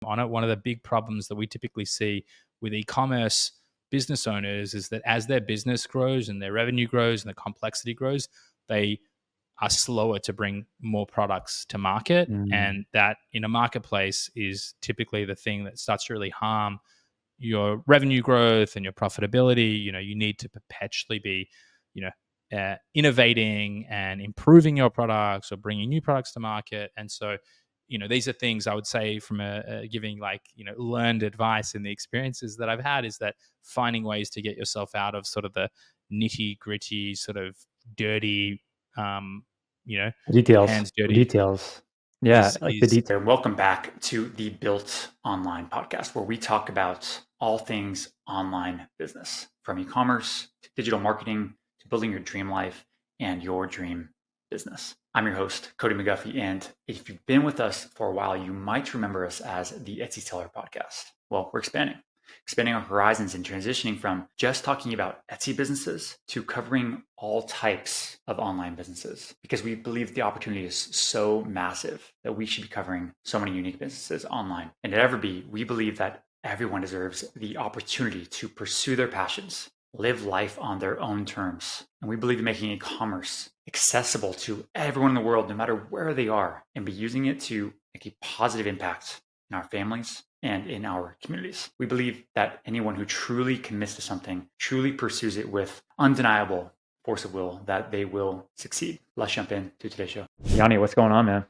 on it. One of the big problems that we typically see with e-commerce business owners is that as their business grows and their revenue grows and the complexity grows, they are slower to bring more products to market. Mm. And that in a marketplace is typically the thing that starts to really harm your revenue growth and your profitability. You need to perpetually be, innovating and improving your products or bringing new products to market. And so, these are things I would say from a giving learned advice in the experiences that I've had, is that finding ways to get yourself out of sort of the nitty gritty, sort of dirty, um, Details, hands the dirty details. Yeah, is like the is detail. Welcome back to the Built Online podcast, where we talk about all things online business, from e-commerce to digital marketing to building your dream life and your dream business. I'm your host, Cody McGuffie, and if you've been with us for a while, you might remember us as the Etsy Seller Podcast. Well, we're expanding our horizons and transitioning from just talking about Etsy businesses to covering all types of online businesses, because we believe the opportunity is so massive that we should be covering so many unique businesses online. And at EverBee, we believe that everyone deserves the opportunity to pursue their passions, live life on their own terms. And we believe in making e-commerce accessible to everyone in the world, no matter where they are, and be using it to make a positive impact in our families and in our communities. We believe that anyone who truly commits to something, truly pursues it with undeniable force of will, that they will succeed. Let's jump into today's show. Yoni, what's going on, man?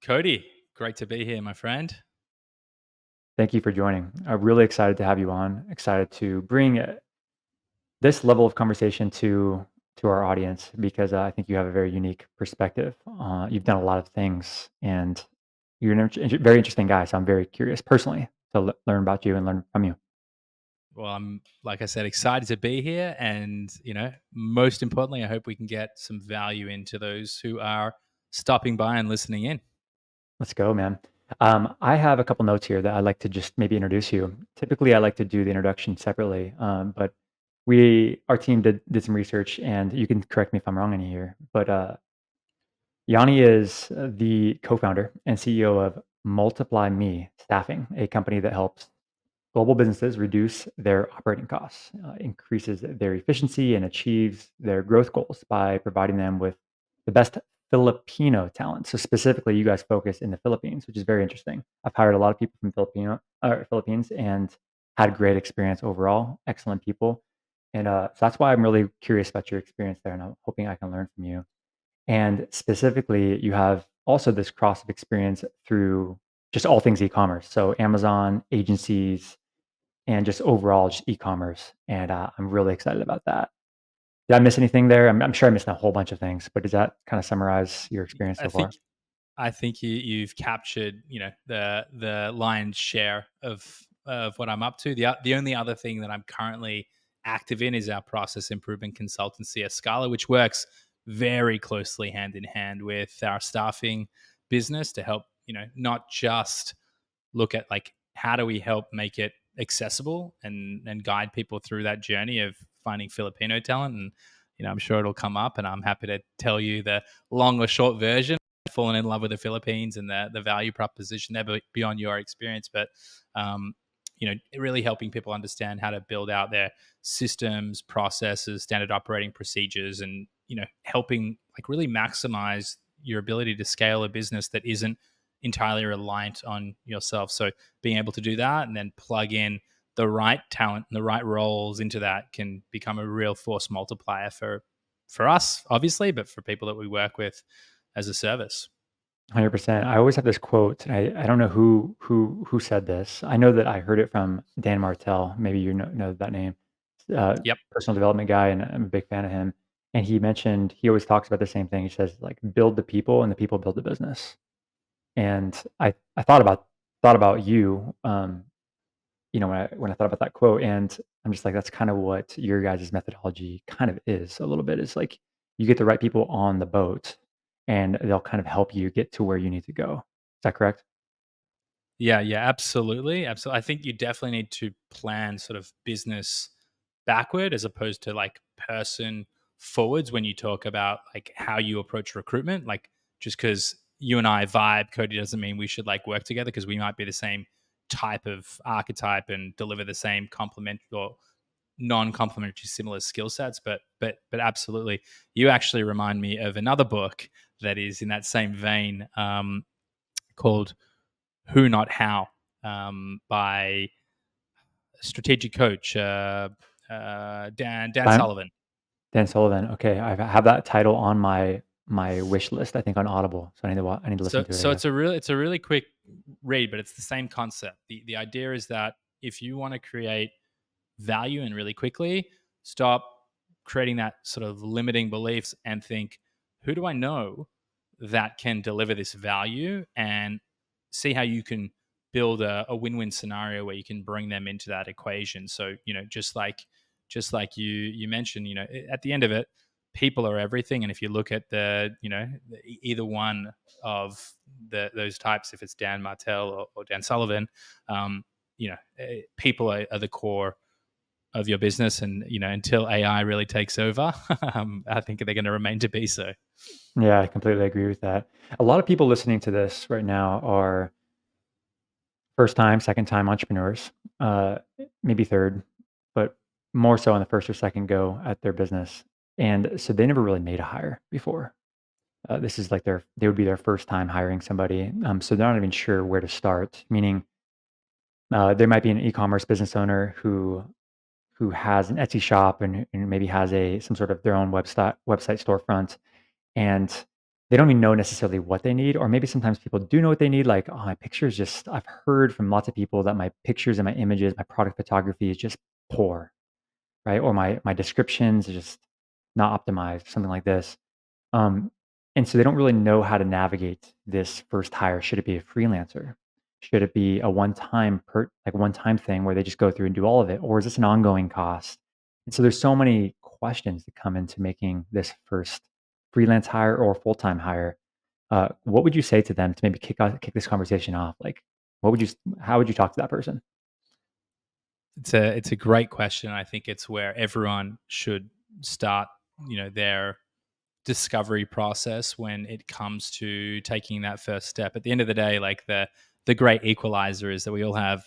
Cody, great to be here, my friend. Thank you for joining. I'm really excited to have you on. Excited to bring this level of conversation to our audience, because I think you have a very unique perspective. You've done a lot of things, and you're a very interesting guy. So I'm very curious personally to learn about you and learn from you. Well, I'm, like I said, excited to be here. And, most importantly, I hope we can get some value into those who are stopping by and listening in. Let's go, man. I have a couple notes here that I'd like to just maybe introduce you. Typically, I like to do the introduction separately, but our team did some research, and you can correct me if I'm wrong in here. But Yanni is the co-founder and CEO of Multiply Mii Staffing, a company that helps global businesses reduce their operating costs, increases their efficiency, and achieves their growth goals by providing them with the best Filipino talent. So specifically, you guys focus in the Philippines, which is very interesting. I've hired a lot of people from Philippines and had great experience overall. Excellent people, and so that's why I'm really curious about your experience there, and I'm hoping I can learn from you. And specifically, you have also this cross of experience through just all things e-commerce. So Amazon, agencies, and just overall just e-commerce. And I'm really excited about that. Did I miss anything there? I'm sure I missed a whole bunch of things, but does that kind of summarize your experience I so think far? I think you've captured, the lion's share of what I'm up to. The only other thing that I'm currently active in is our process improvement consultancy at Scala, which works very closely hand in hand with our staffing business to help, not just look at like how do we help make it accessible and guide people through that journey of finding Filipino talent. And I'm sure it'll come up, and I'm happy to tell you the long or short version. I've fallen in love with the Philippines and the value proposition there beyond your experience, but really helping people understand how to build out their systems, processes, standard operating procedures, and helping like really maximize your ability to scale a business that isn't entirely reliant on yourself. So being able to do that and then plug in the right talent and the right roles into that can become a real force multiplier for us, obviously, but for people that we work with as a service. 100%. I always have this quote. And I don't know who said this. I know that I heard it from Dan Martell. Maybe you know that name. Yep. Personal development guy, and I'm a big fan of him. And he always talks about the same thing. He says like, build the people, and the people build the business. And I thought about you, when I thought about that quote, and I'm just like, that's kind of what your guys' methodology kind of is a little bit. Is like you get the right people on the boat, and they'll kind of help you get to where you need to go. Is that correct? Yeah, yeah, absolutely. Absolutely. I think you definitely need to plan sort of business backward as opposed to like person forwards when you talk about like how you approach recruitment. Like just because you and I vibe, Cody, doesn't mean we should like work together, because we might be the same type of archetype and deliver the same complement or non-complementary similar skill sets. But absolutely, you actually remind me of another book that is in that same vein, called Who Not How, by strategic coach Dan Dan, Sullivan. Dan Sullivan. Okay, I have that title on my wish list. I think on Audible, so I need to listen So to it. I so guess. it's a really quick read, but it's the same concept. The idea is that if you want to create value and really quickly, stop creating that sort of limiting beliefs and think, who do I know that can deliver this value, and see how you can build a win-win scenario where you can bring them into that equation. So, just like you mentioned, at the end of it, people are everything. And if you look at either one of those types, if it's Dan Martell or Dan Sullivan, people are the core of your business. And until AI really takes over, I think they're going to remain to be so. Yeah, I completely agree with that. A lot of people listening to this right now are first time, second time entrepreneurs, uh, maybe third, but more so on the first or second go at their business. And so they never really made a hire before. This is like they would be their first time hiring somebody. So they're not even sure where to start. Meaning, there might be an e-commerce business owner who has an Etsy shop and maybe has some sort of their own website storefront, and they don't even know necessarily what they need. Or maybe sometimes people do know what they need, like, oh, my pictures just, I've heard from lots of people that my pictures and my images, my product photography is just poor, right? Or my descriptions are just not optimized, something like this. Um, and so they don't really know how to navigate this first hire. Should it be a freelancer? Should it be a one-time thing where they just go through and do all of it? Or is this an ongoing cost? And so there's so many questions that come into making this first freelance hire or full-time hire. What would you say to them to maybe kick this conversation off? Like, how would you talk to that person? It's a great question. I think it's where everyone should start, their discovery process when it comes to taking that first step. At the end of the day, like the great equalizer is that we all have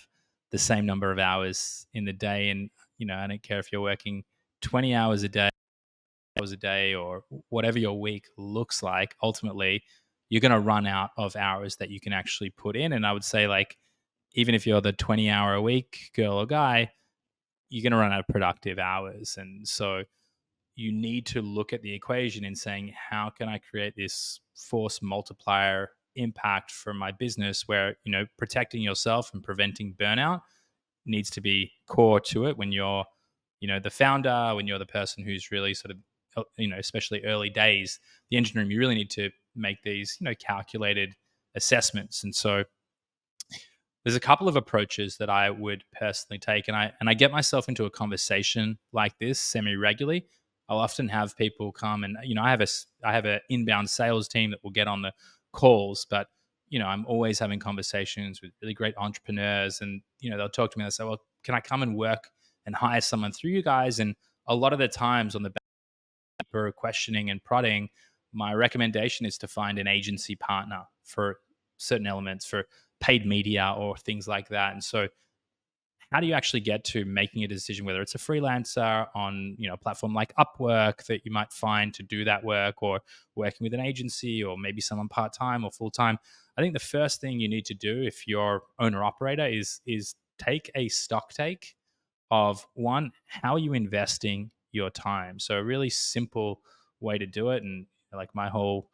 the same number of hours in the day. And I don't care if you're working 20 hours a day, or whatever your week looks like. Ultimately, you're going to run out of hours that you can actually put in. And I would say, like, even if you're the 20-hour a week girl or guy, you're going to run out of productive hours. And so you need to look at the equation and saying, how can I create this force multiplier impact for my business, where protecting yourself and preventing burnout needs to be core to it when you're the founder, when you're the person who's really sort of especially early days, the engine room. You really need to make these calculated assessments. And so there's a couple of approaches that I would personally take, and I get myself into a conversation like this semi regularly. I'll often have people come, and I have a inbound sales team that will get on the calls, but I'm always having conversations with really great entrepreneurs, and they'll talk to me and they say, well, can I come and work and hire someone through you guys? And a lot of the times, on the back for questioning and prodding, my recommendation is to find an agency partner for certain elements, for paid media or things like that. And so, how do you actually get to making a decision whether it's a freelancer on a platform like Upwork that you might find to do that work, or working with an agency, or maybe someone part-time or full-time? I think the first thing you need to do if you're owner operator is take a stock take of, one, how are you investing your time? So a really simple way to do it, and like my whole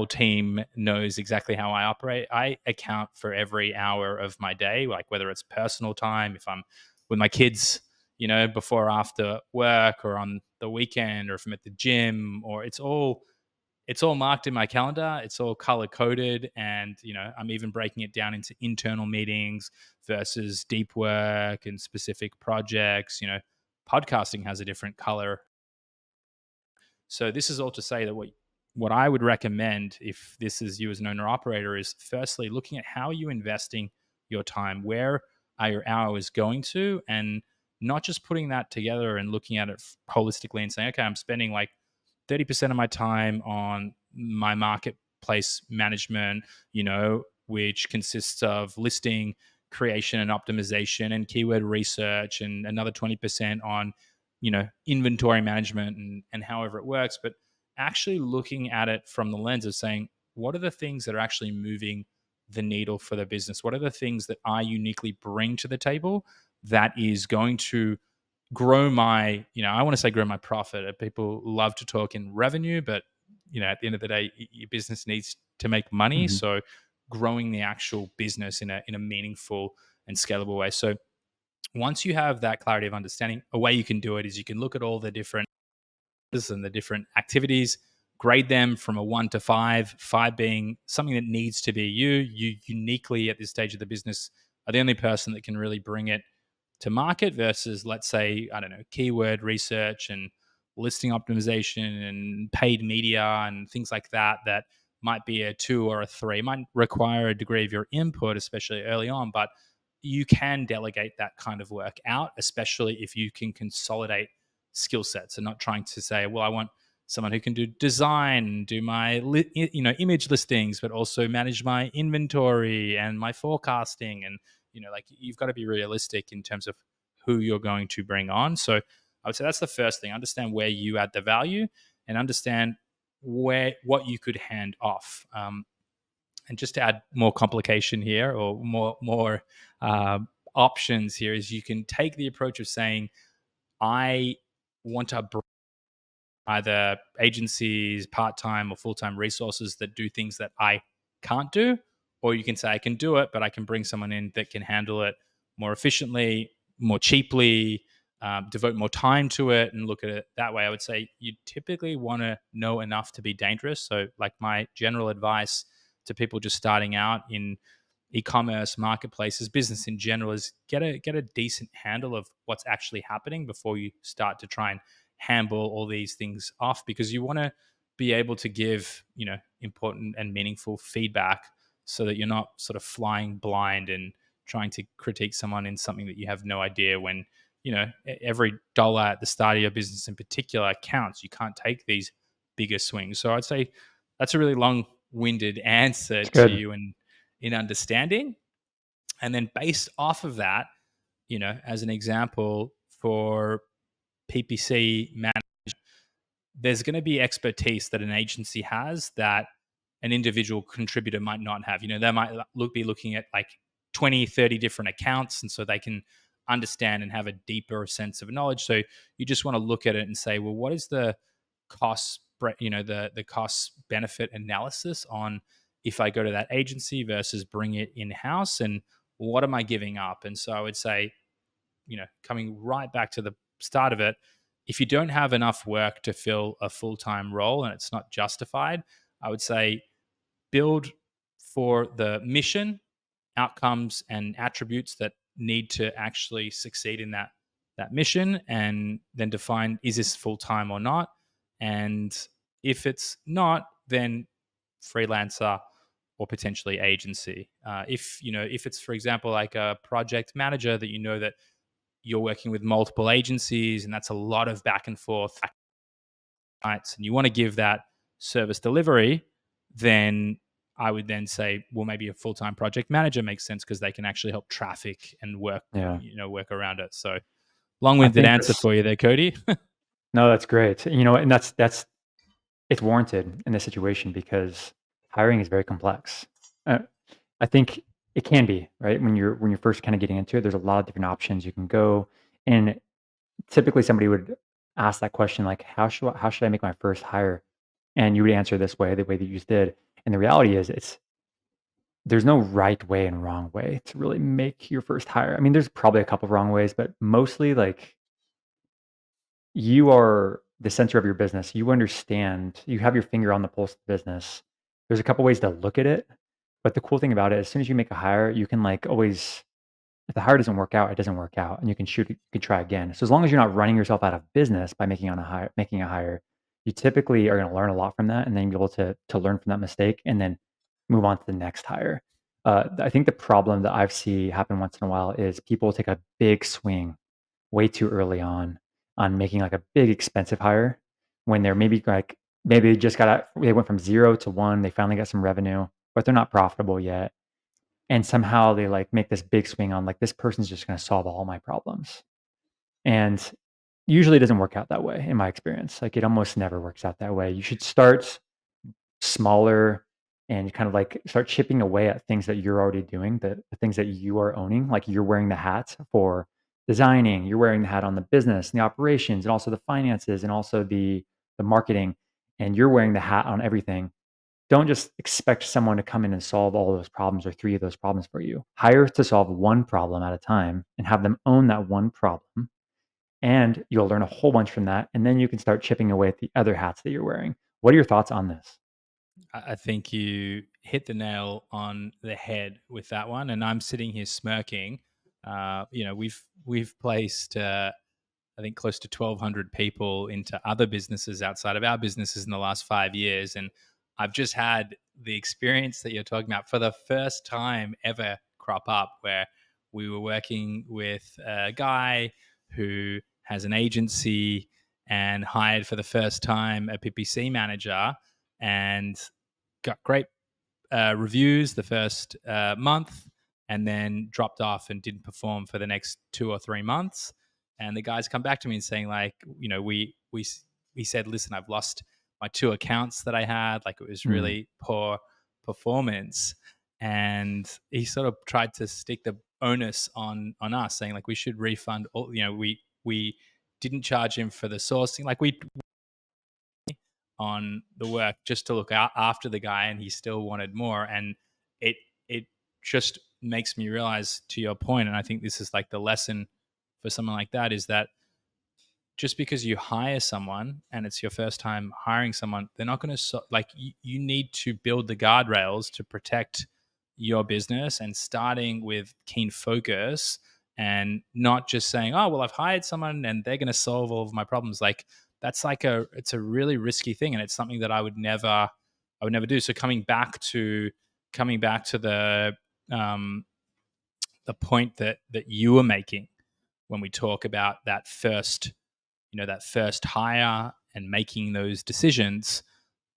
team knows exactly how I operate. I account for every hour of my day, like whether it's personal time, if I'm with my kids, before or after work, or on the weekend, or if I'm at the gym, or it's all marked in my calendar. It's all color coded. And I'm even breaking it down into internal meetings versus deep work and specific projects. Podcasting has a different color. So this is all to say that what I would recommend, if this is you as an owner operator, is firstly looking at how you investing your time. Where are your hours going to? And not just putting that together and looking at it holistically and saying, okay, I'm spending like 30% of my time on my market marketplace management, which consists of listing creation and optimization and keyword research, and another 20% on, inventory management and however it works. But actually looking at it from the lens of saying, what are the things that are actually moving the needle for the business? What are the things that I uniquely bring to the table that is going to grow my, I want to say grow my profit. People love to talk in revenue, but at the end of the day, your business needs to make money. Mhm. So growing the actual business in a meaningful and scalable way. So once you have that clarity of understanding, a way you can do it is you can look at all the different and the different activities, grade them from a 1 to 5, 5 being something that needs to be you uniquely at this stage of the business are the only person that can really bring it to market, versus, let's say, I don't know, keyword research and listing optimization and paid media and things like that, that might be a 2 or a 3. It might require a degree of your input, especially early on, but you can delegate that kind of work out, especially if you can consolidate skill sets and not trying to say, well, I want someone who can do design, do my image listings, but also manage my inventory and my forecasting. And like, you've got to be realistic in terms of who you're going to bring on. So I would say that's the first thing: understand where you add the value and understand what you could hand off. And just to add more complication here, or more options here, is you can take the approach of saying, I want to either agencies, part-time or full-time resources that do things that I can't do. Or you can say, I can do it, but I can bring someone in that can handle it more efficiently, more cheaply, devote more time to it, and look at it that way. I would say you typically want to know enough to be dangerous. So, like, my general advice to people just starting out in e-commerce, marketplaces, business in general, is get a decent handle of what's actually happening before you start to try and handle all these things off, because you want to be able to give important and meaningful feedback, so that you're not sort of flying blind and trying to critique someone in something that you have no idea, when every dollar at the start of your business in particular counts. You can't take these bigger swings. So I'd say that's a really long-winded answer It's to good. you in understanding. And then based off of that, as an example, for PPC man, there's going to be expertise that an agency has that an individual contributor might not have. They might be looking at like 20, 30 different accounts. And so they can understand and have a deeper sense of knowledge. So you just want to look at it and say, well, what is the cost, the cost benefit analysis on if I go to that agency versus bring it in house, and what am I giving up? And so I would say, coming right back to the start of it, if you don't have enough work to fill a full-time role and it's not justified, I would say build for the mission, outcomes, and attributes that need to actually succeed in that mission, and then define, is this full-time or not? And if it's not, then freelancer or potentially agency. If it's, for example, like a project manager, that that you're working with multiple agencies and that's a lot of back and forth nights, and you want to give that service delivery, then I would then say, well, maybe a full-time project manager makes sense, because they can actually help traffic and Yeah. work around it. So I long-winded think answer that's for you there, Cody. no, that's great. And that's it's warranted in this situation because hiring is very complex. Uh, I think it can be, right? When you're first kind of getting into it, there's a lot of different options you can go. And typically somebody would ask that question like, how should I make my first hire? And you would answer this way, the way that you just did. And the reality is there's no right way and wrong way to really make your first hire. I mean, there's probably a couple of wrong ways, but mostly like you are the center of your business. You understand, you have your finger on the pulse of the business. There's a couple ways to look at it, but the cool thing about it, as soon as you make a hire, you can like always, if the hire doesn't work out, it doesn't work out, and you can try again. So as long as you're not running yourself out of business by making a hire, you typically are going to learn a lot from that, and then be able to learn from that mistake, and then move on to the next hire. I think the problem that I've see happen once in a while is people take a big swing way too early on making like a big expensive hire when they're maybe like maybe they went from 0 to 1, they finally got some revenue, but they're not profitable yet. And somehow they like make this big swing on like, this person's just going to solve all my problems. And usually it doesn't work out that way in my experience. Like it almost never works out that way. You should start smaller and kind of like start chipping away at things that you're already doing, the things that you are owning. Like you're wearing the hat for designing, you're wearing the hat on the business and the operations and also the finances and also the marketing, and you're wearing the hat on everything. Don't just expect someone to come in and solve all those problems or 3 of those problems for you. Hire to solve one problem at a time and have them own that one problem, and you'll learn a whole bunch from that, and then you can start chipping away at the other hats that you're wearing. What are your thoughts on this? I think you hit the nail on the head with that one, and I'm sitting here smirking. We've placed I think close to 1,200 people into other businesses outside of our businesses in the last 5 years, and I've just had the experience that you're talking about for the first time ever crop up, where we were working with a guy who has an agency and hired for the first time a PPC manager, and got great reviews the first month, and then dropped off and didn't perform for the next 2 or 3 months. And the guys come back to me and saying like, we said, listen, I've lost my 2 accounts that I had. Like it was Mm, really poor performance, and he sort of tried to stick the onus on us, saying like we should refund all. We didn't charge him for the sourcing. Like we on the work just to look out after the guy, and he still wanted more. And it just makes me realize, to your point, and I think this is like the lesson for someone like that, is that just because you hire someone and it's your first time hiring someone, they're not going to you need to build the guardrails to protect your business, and starting with keen focus, and not just saying, oh well, I've hired someone and they're going to solve all of my problems. Like that's like it's a really risky thing, and it's something that I would never do. So coming back to um the point that you were making when we talk about that first hire and making those decisions,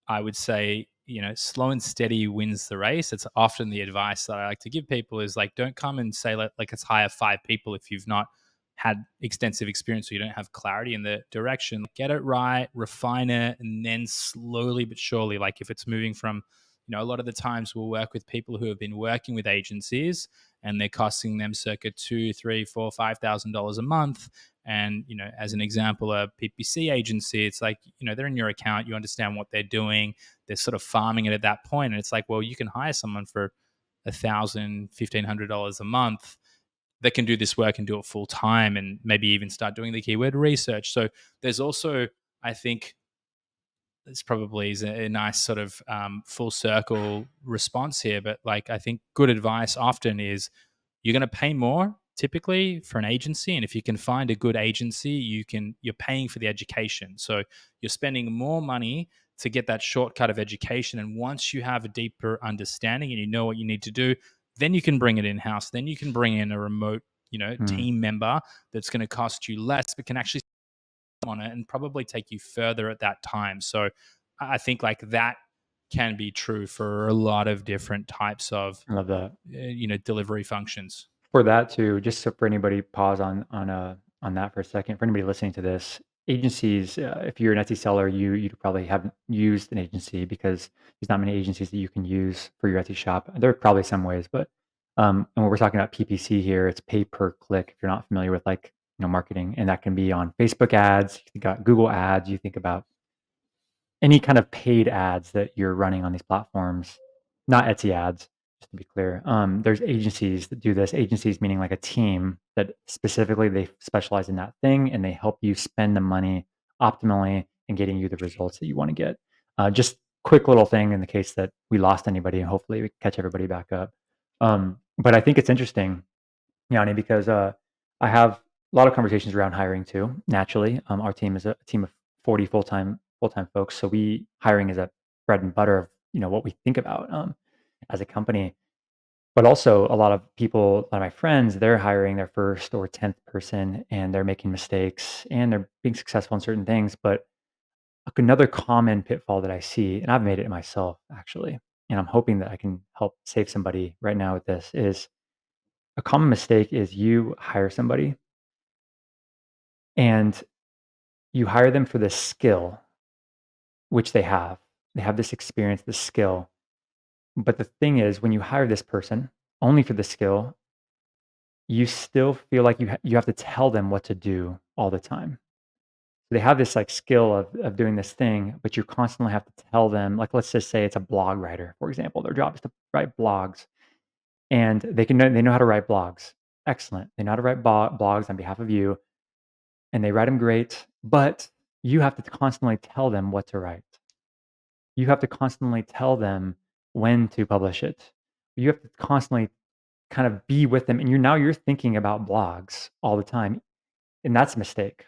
I would say, slow and steady wins the race. It's often the advice that I like to give people, is like, don't come and say like let's hire 5 people if you've not had extensive experience, or you don't have clarity in the direction. Get it right, refine it, and then slowly but surely, like if it's moving from, a lot of the times we'll work with people who have been working with agencies, and they're costing them circa two, three, four, $5,000 a month. And as an example, a PPC agency, it's like, they're in your account, you understand what they're doing, they're sort of farming it at that point, and it's like, well, you can hire someone for $1,000, $1,500 a month that can do this work and do it full time, and maybe even start doing the keyword research. So there's also, I think, this probably is a nice sort of full circle response here, but like I think good advice often is, you're going to pay more typically for an agency, and if you can find a good agency, you're paying for the education, so you're spending more money to get that shortcut of education. And once you have a deeper understanding and you know what you need to do, then you can bring it in house, then you can bring in a remote mm, team member that's going to cost you less but can actually on it and probably take you further at that time. So I think like that can be true for a lot of different types of I love that. delivery functions. For that too, just so for anybody, pause on that for a second. For anybody listening to this, agencies, if you're an Etsy seller, you probably haven't used an agency because there's not many agencies that you can use for your Etsy shop. There are probably some ways, but and when we're talking about PPC here, it's pay per click. If you're not familiar with like marketing, and that can be on Facebook ads, you got Google ads, you think about any kind of paid ads that you're running on these platforms, not Etsy ads, just to be clear. There's agencies that do this. Agencies meaning like a team that specifically they specialize in that thing, and they help you spend the money optimally and getting you the results that you want to get. Just quick little thing in the case that we lost anybody, and hopefully we catch everybody back up. But I think it's interesting, Yanni, because I have a lot of conversations around hiring too. Naturally, our team is a team of 40 full time folks, so hiring is a bread and butter of what we think about as a company. But also, a lot of people, a lot of my friends, they're hiring their first or 10th person, and they're making mistakes, and they're being successful in certain things. But Another common pitfall that I see, and I've made it myself actually, and I'm hoping that I can help save somebody right now with this, is a common mistake is you hire somebody and you hire them for the skill which they have. They have this experience, this skill. But the thing is, when you hire this person only for the skill, you still feel like you have to tell them what to do all the time. They have this like skill of doing this thing, but you constantly have to tell them, like, let's just say it's a blog writer, for example. Their job is to write blogs, and they know how to write blogs. Excellent. They know how to write blogs on behalf of you, and they write them great. But you have to constantly tell them what to write. You have to constantly tell them when to publish it. You have to constantly kind of be with them, and you're thinking about blogs all the time, and that's a mistake.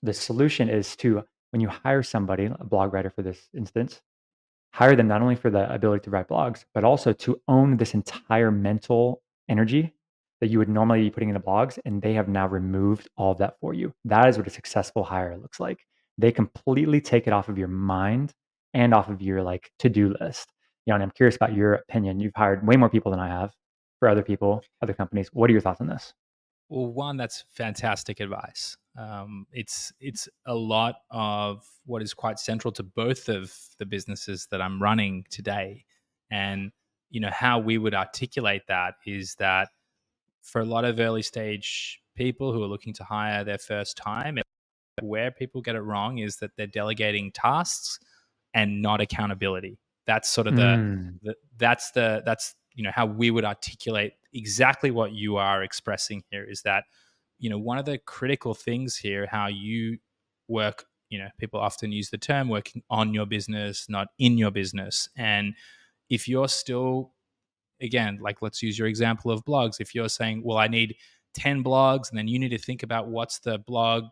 The solution is to, when you hire somebody, a blog writer for this instance, hire them not only for the ability to write blogs, but also to own this entire mental energy that you would normally be putting into blogs, and they have now removed all of that for you. That is what a successful hire looks like. They completely take it off of your mind and off of your like to-do list. And I'm curious about your opinion. You've hired way more people than I have for other people, other companies. What are your thoughts on this? Well, one, that's fantastic advice. It's a lot of what is quite central to both of the businesses that I'm running today, and how we would articulate that is that for a lot of early stage people who are looking to hire their first time, where people get it wrong is that they're delegating tasks and not accountability. That's sort of Mm, that's how we would articulate exactly what you are expressing here, is that one of the critical things here, how you work, people often use the term working on your business, not in your business. And if you're still, again, like, let's use your example of blogs. If you're saying, well, I need 10 blogs, and then you need to think about what's the blog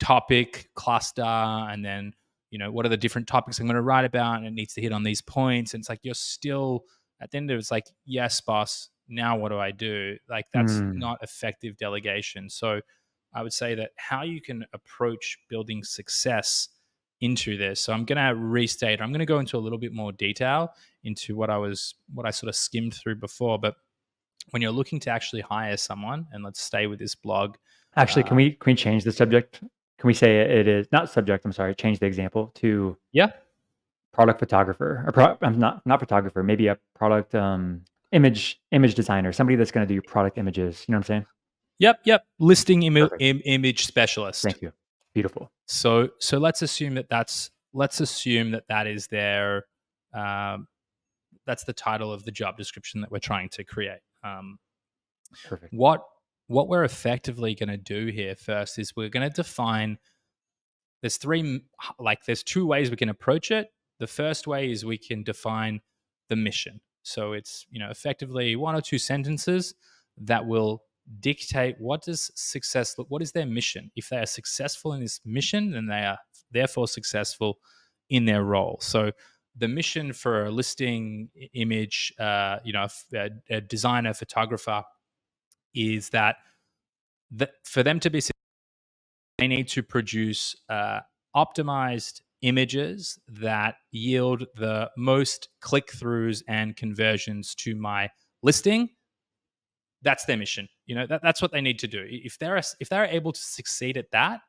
topic cluster, and then what are the different topics I'm going to write about, and it needs to hit on these points, and it's like you're still at the end of it's like, yes boss, now what do I do? Like, that's mm. not effective delegation. So I would say that how you can approach building success into this, so I'm going to restate, I'm going to go into a little bit more detail into what I sort of skimmed through before. But when you're looking to actually hire someone, and let's stay with this blog. Actually, uh, can we change the subject? Can we say it is not subject? I'm sorry. Change the example to yeah. product photographer or I'm not photographer. Maybe a product image designer. Somebody that's going to do product images. You know what I'm saying? Yep. Listing Perfect. image specialist. Thank you. Beautiful. So let's assume that that is their um, that's the title of the job description that we're trying to create. Perfect. What what we're effectively going to do here first is we're going to define. There's two ways we can approach it. The first way is we can define the mission. So it's effectively one or two sentences that will dictate what does success look, what is their mission. If they are successful in this mission, then they are therefore successful in their role. So the mission for a listing image, a designer, photographer, is that for them to be, they need to produce optimized images that yield the most click throughs and conversions to my listing. That's their mission. That's what they need to do. If they're able to succeed at that,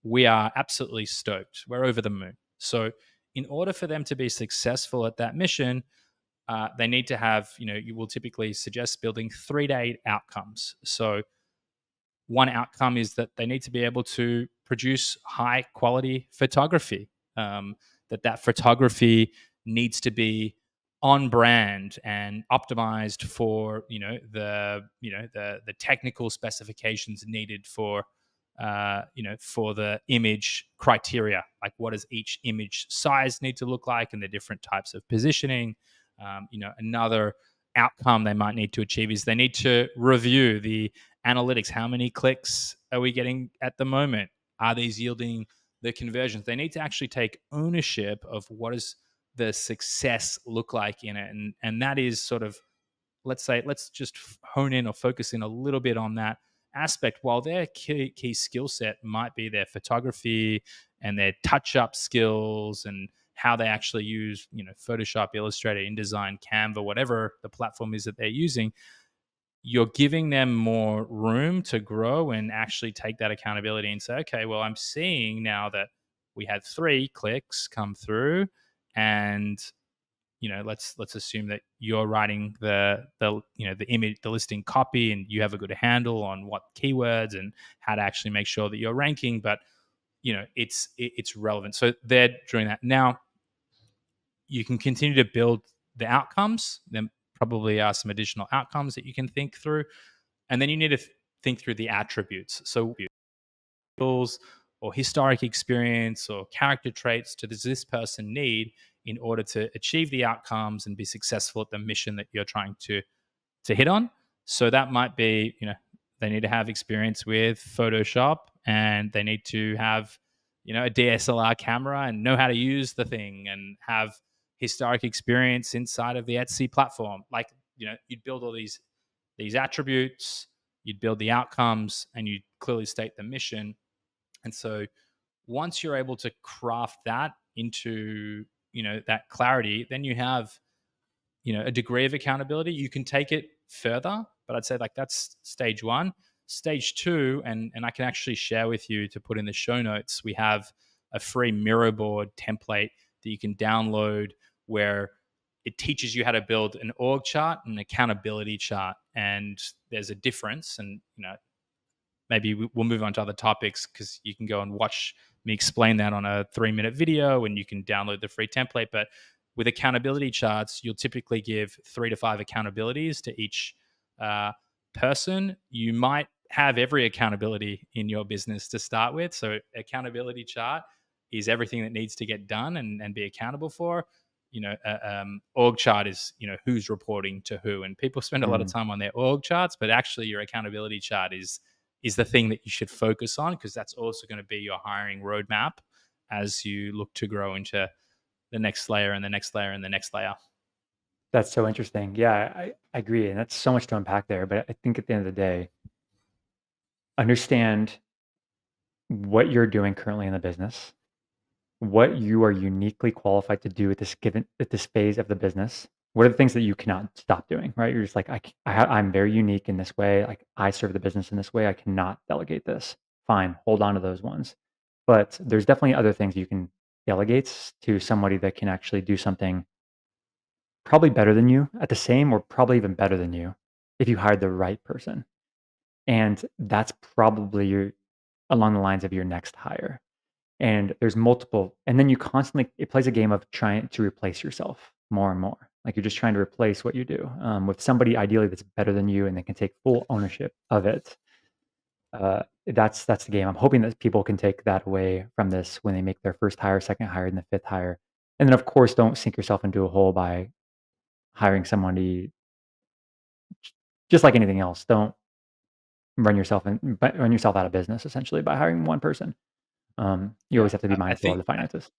we are absolutely stoked. We're over the moon. So, in order for them to be successful at that mission, they need to have, you will typically suggest building 3 to 8 outcomes. So, one outcome is that they need to be able to produce high quality photography. That photography needs to be on brand and optimized for the technical specifications needed for the image criteria. Like, what does each image size need to look like, and the different types of positioning. Another outcome they might need to achieve is they need to review the analytics. How many clicks are we getting at the moment? Are these yielding the conversions? They need to actually take ownership of what does the success look like in it. And that is sort of, let's just hone in or focus in a little bit on that aspect, while their key skill set might be their photography and their touch up skills and how they actually use, Photoshop, Illustrator, InDesign, Canva, whatever the platform is that they're using, you're giving them more room to grow and actually take that accountability and say, okay, well, I'm seeing now that we had 3 clicks come through, and let's assume that you're writing the image, the listing copy, and you have a good handle on what keywords and how to actually make sure that you're ranking. But it's relevant, so they're doing that now. You can continue to build the outcomes. Then probably are some additional outcomes that you can think through, and then you need to think through the attributes. So skills or historic experience or character traits does this person need in order to achieve the outcomes and be successful at the mission that you're trying to hit on. So that might be, they need to have experience with Photoshop, and they need to have, a DSLR camera and know how to use the thing and have historic experience inside of the Etsy platform. Like, you'd build all these attributes, you'd build the outcomes, and you clearly state the mission. And so once you're able to craft that into, that clarity, then you have, a degree of accountability. You can take it further, but I'd say like that's stage one. Stage two, and I can actually share with you to put in the show notes, we have a free mirror board template that you can download where it teaches you how to build an org chart and an accountability chart. And there's a difference. And, maybe we'll move on to other topics because you can go and watch me explain that on a 3-minute video, and you can download the free template. But with accountability charts, you'll typically give 3 to 5 accountabilities to each person. You might have every accountability in your business to start with. So accountability chart is everything that needs to get done and be accountable for. Org chart is, who's reporting to who. And people spend a lot of Mm. time on their org charts, but actually your accountability chart is the thing that you should focus on, because that's also going to be your hiring roadmap as you look to grow into the next layer and the next layer and the next layer. That's so interesting. Yeah, I agree, and that's so much to unpack there. But I think at the end of the day, understand what you're doing currently in the business, what you are uniquely qualified to do at this phase of the business. What are the things that you cannot stop doing? Right? You're just like I'm very unique in this way. Like I serve the business in this way. I cannot delegate this. Fine, hold on to those ones. But there's definitely other things you can delegate to somebody that can actually do something probably better than you, at the same or probably even better than you, if you hired the right person. And that's probably your along the lines of your next hire. And there's multiple, and then you constantly it plays a game of trying to replace yourself more and more. Like you're just trying to replace what you do with somebody ideally that's better than you and they can take full ownership of it. That's the game. I'm hoping that people can take that away from this when they make their first hire, second hire, and the fifth hire. And then, of course, don't sink yourself into a hole by hiring somebody. Just like anything else, don't run yourself out of business essentially by hiring one person. You Yeah, always have to be I mindful of think the finances.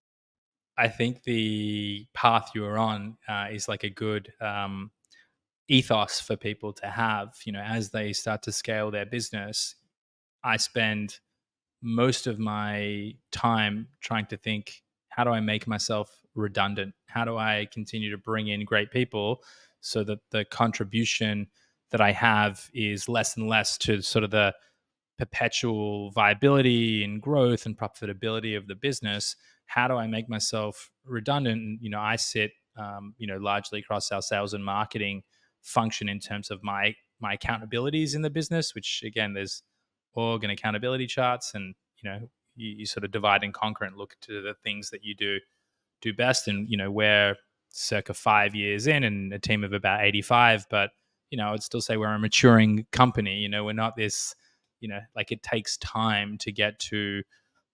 I think the path you are on is like a good ethos for people to have. As they start to scale their business, I spend most of my time trying to think, how do I make myself redundant? How do I continue to bring in great people so that the contribution that I have is less and less to sort of the perpetual viability and growth and profitability of the business? How do I make myself redundant? And, I sit, largely across our sales and marketing function in terms of my accountabilities in the business, which again, there's org and accountability charts, and you sort of divide and conquer and look to the things that you do best. And we're circa 5 years in and a team of about 85, but I would still say we're a maturing company. We're not this, like it takes time to get to,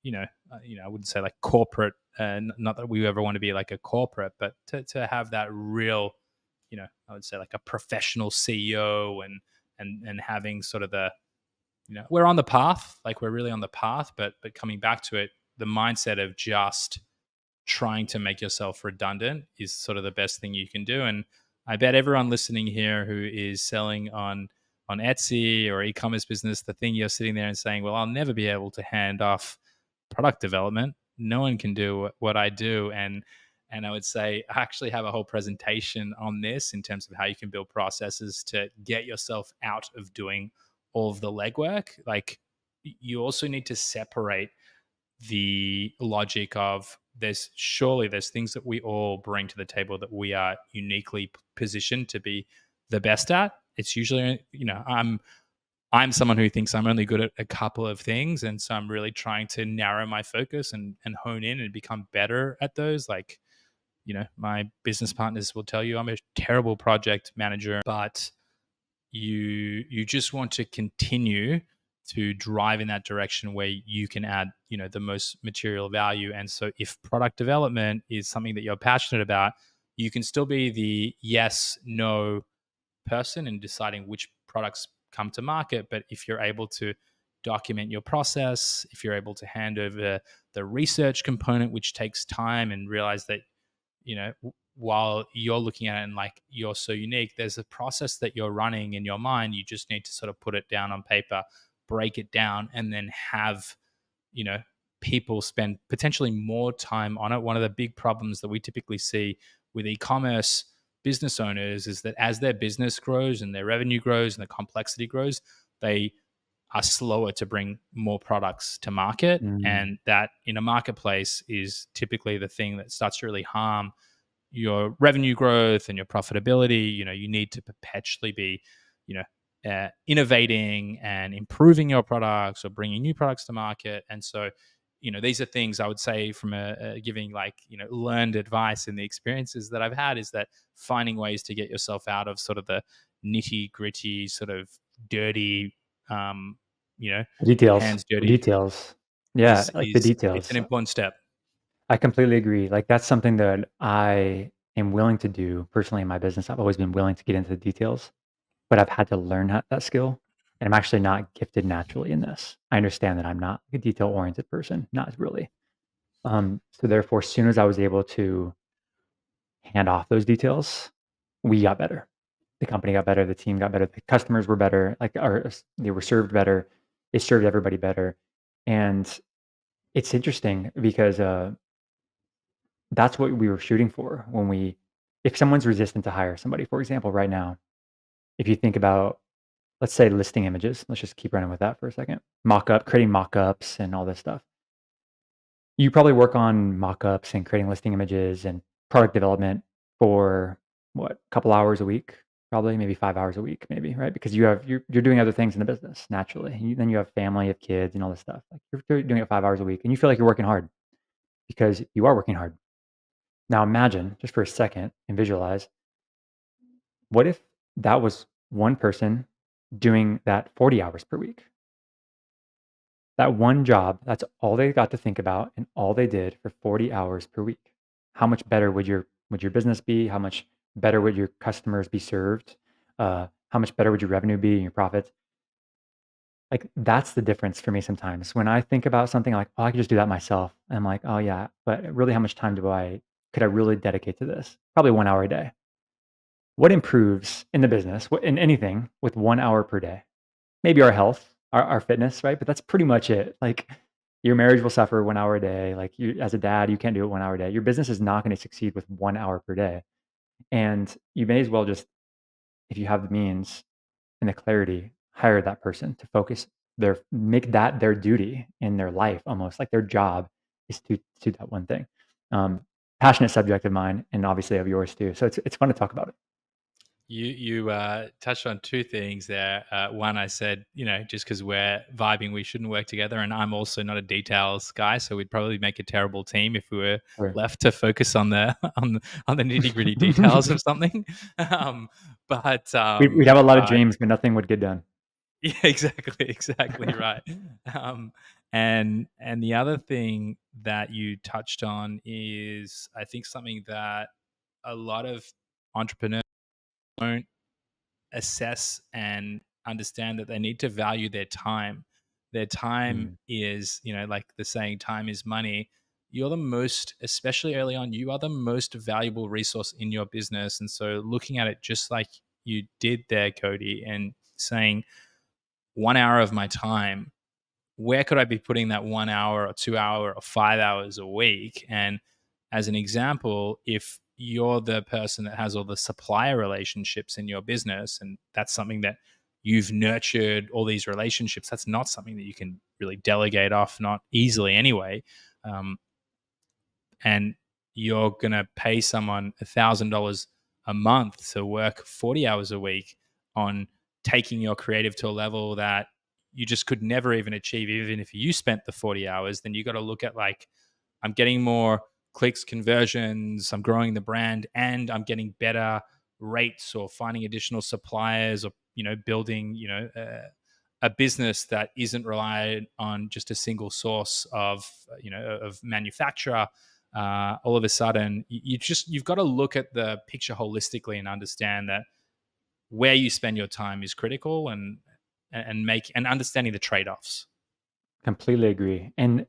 I wouldn't say like corporate, not that we ever want to be like a corporate, but to have that real, I would say like a professional CEO, and having sort of the, we're on the path, like we're really on the path, but coming back to it, the mindset of just trying to make yourself redundant is sort of the best thing you can do. And I bet everyone listening here who is selling on on Etsy or e-commerce business, the thing you're sitting there and saying, well, I'll never be able to hand off product development. No one can do what I do. And I would say I actually have a whole presentation on this in terms of how you can build processes to get yourself out of doing all of the legwork. Like, you also need to separate the logic of there's things that we all bring to the table that we are uniquely positioned to be the best at. It's usually, I'm someone who thinks I'm only good at a couple of things, and so I'm really trying to narrow my focus and hone in and become better at those. Like, my business partners will tell you I'm a terrible project manager, but you just want to continue to drive in that direction where you can add, the most material value. And so if product development is something that you're passionate about, you can still be the yes no person in deciding which products come to market. But if you're able to document your process, if you're able to hand over the research component, which takes time, and realize that, while you're looking at it and like you're so unique, there's a process that you're running in your mind. You just need to sort of put it down on paper, break it down, and then have, you know, people spend potentially more time on it. One of the big problems that we typically see with e-commerce business owners is that as their business grows and their revenue grows and the complexity grows, they are slower to bring more products to market. Mm. And that in a marketplace is typically the thing that starts to really harm your revenue growth and your profitability. You need to perpetually be, innovating and improving your products or bringing new products to market. And so, these are things I would say from a giving, like, learned advice in the experiences that I've had, is that finding ways to get yourself out of sort of the nitty gritty, sort of dirty, um, you know, Details, hands the dirty details. Yeah, is like the it's an details. important step. I completely agree. Like that's something that I am willing to do personally in my business. I've always been willing to get into the details, but I've had to learn that skill. And I'm actually not gifted naturally in this. I understand that I'm not a detail oriented person, not really. So therefore, as soon as I was able to hand off those details, we got better. The company got better, the team got better, the customers were better, like they were served better. It served everybody better. And it's interesting because that's what we were shooting for when we if someone's resistant to hire somebody, for example, right now, if you think about, let's say listing images, let's just keep running with that for a second. Creating mock-ups and all this stuff. You probably work on mock-ups and creating listing images and product development for what, a couple hours a week, probably maybe 5 hours a week, maybe, right? Because you're doing other things in the business naturally. Then you have family, you have kids, and all this stuff. Like you're doing it 5 hours a week, and you feel like you're working hard because you are working hard. Now imagine just for a second and visualize, what if that was one person doing that 40 hours per week? That one job, that's all they got to think about and all they did for 40 hours per week. How much better would your business be? How much better would your customers be served? How much better would your revenue be and your profits? Like that's the difference for me sometimes. When I think about something like, oh, I could just do that myself. And I'm like, oh yeah, but really how much time could I really dedicate to this? Probably 1 hour a day. What improves in the business, in anything with 1 hour per day? Maybe our health, our fitness, right? But that's pretty much it. Like your marriage will suffer 1 hour a day. Like you, as a dad, you can't do it 1 hour a day. Your business is not going to succeed with 1 hour per day. And you may as well just, if you have the means and the clarity, hire that person to make that their duty in their life, almost like their job is to do that one thing. Um, Passionate subject of mine, and obviously of yours too. So it's fun to talk about it. You touched on two things there. One, I said, just because we're vibing, we shouldn't work together, and I'm also not a details guy, so we'd probably make a terrible team if we were Sure. left to focus on the on the nitty gritty details of something. um, but We'd have a lot of dreams, but nothing would get done. yeah, exactly right. Um, and the other thing that you touched on is, I think, something that a lot of entrepreneurs don't assess and understand, that they need to value their time. Their time Mm, is, like the saying, time is money. You're the most, especially early on, you are the most valuable resource in your business. And so looking at it just like you did there, Cody, and saying 1 hour of my time, where could I be putting that 1 hour or 2 hour or 5 hours a week? And as an example, if you're the person that has all the supplier relationships in your business, and that's something that you've nurtured all these relationships, that's not something that you can really delegate off, not easily anyway. Um, and you're going to pay someone $1,000 a month to work 40 hours a week on taking your creative to a level that you just could never even achieve, even if you spent the 40 hours, then you got to look at like, I'm getting more clicks, conversions, I'm growing the brand, and I'm getting better rates or finding additional suppliers or, building, a business that isn't reliant on just a single source of manufacturer. All of a sudden, you've got to look at the picture holistically and understand that where you spend your time is critical, and understanding the trade-offs. Completely agree. And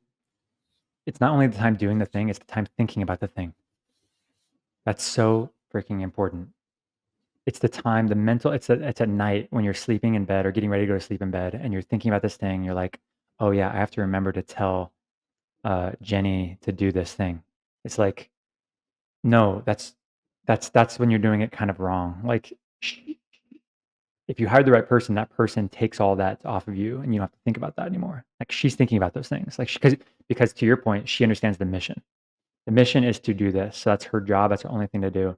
it's not only the time doing the thing, it's the time thinking about the thing. That's so freaking important. It's the time, the mental, it's at night when you're sleeping in bed or getting ready to go to sleep in bed and you're thinking about this thing. You're like, oh yeah, I have to remember to tell Jenny to do this thing. It's like, no, that's when you're doing it kind of wrong. Like, if you hire the right person, that person takes all that off of you, and you don't have to think about that anymore. Like she's thinking about those things, like because to your point, she understands the mission. The mission is to do this, so that's her job. That's the only thing to do.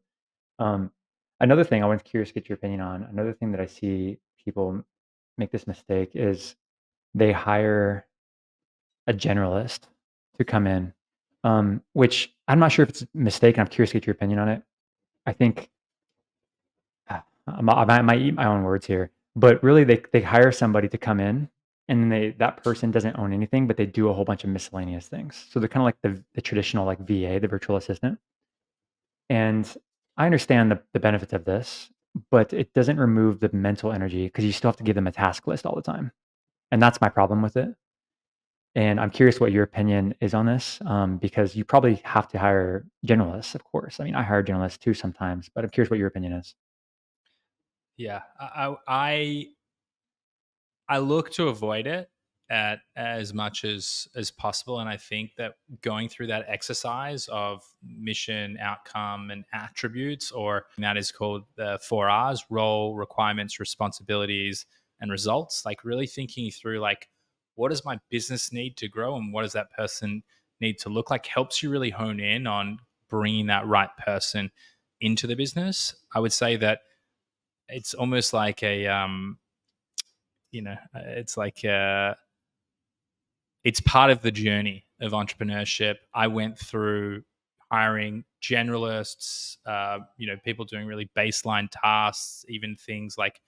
Um, Another thing I was curious to get your opinion on. Another thing that I see people make this mistake is they hire a generalist to come in, which I'm not sure if it's a mistake. And I'm curious to get your opinion on it. I think I might eat my own words here, but really they hire somebody to come in, and then that person doesn't own anything, but they do a whole bunch of miscellaneous things. So they're kind of like the traditional like VA, the virtual assistant. And I understand the benefits of this, but it doesn't remove the mental energy because you still have to give them a task list all the time. And that's my problem with it. And I'm curious what your opinion is on this, because you probably have to hire generalists, of course. I mean, I hire generalists too sometimes, but I'm curious what your opinion is. Yeah, I look to avoid it at as much as possible, and I think that going through that exercise of mission, outcome, and attributes, or that is called the 4Rs: role, requirements, responsibilities, and results. Like really thinking through like, what does my business need to grow, and what does that person need to look like, helps you really hone in on bringing that right person into the business. I would say that it's almost like it's like it's part of the journey of entrepreneurship. I went through hiring generalists, people doing really baseline tasks, even things like